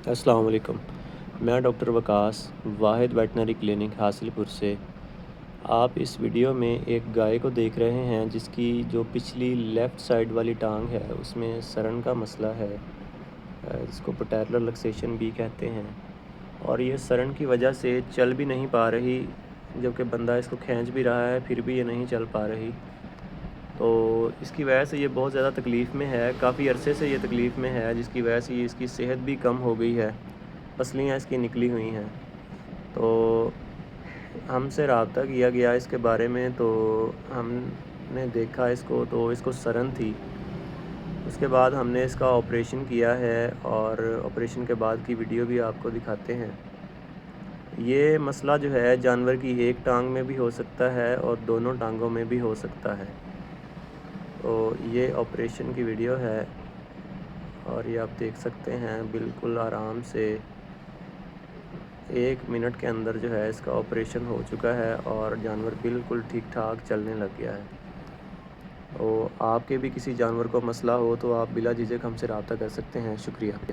अस्सलाम वालेकुम। मैं डॉक्टर वकास वाहिद वेटनरी क्लिनिक हासिलपुर से। आप इस वीडियो में एक गाय को देख रहे हैं जिसकी जो पिछली लेफ़्ट साइड वाली टांग है उसमें सड़न का मसला है। इसको पैटेलर लक्सेशन भी कहते हैं और ये सड़न की वजह से चल भी नहीं पा रही, जबकि बंदा इसको खींच भी रहा है फिर भी ये नहीं चल पा रही। तो इसकी वजह से ये बहुत ज़्यादा तकलीफ़ में है, काफ़ी अरसे से ये तकलीफ़ में है, जिसकी वजह से ये इसकी सेहत भी कम हो गई है, पसलियाँ इसकी निकली हुई हैं। तो हमसे रब्ता किया गया इसके बारे में, तो हमने देखा इसको तो इसको सड़न थी। उसके बाद हमने इसका ऑपरेशन किया है और ऑपरेशन के बाद की वीडियो भी आपको दिखाते हैं। ये मसला जो है जानवर की एक टांग में भी हो सकता है और दोनों टांगों में भी हो सकता है। तो ये ऑपरेशन की वीडियो है और ये आप देख सकते हैं बिल्कुल आराम से 1 मिनट के अंदर जो है इसका ऑपरेशन हो चुका है और जानवर बिल्कुल ठीक ठाक चलने लग गया है। तो आपके भी किसी जानवर को मसला हो तो आप बिला झिझक हमसे रब्ता कर सकते हैं। शुक्रिया।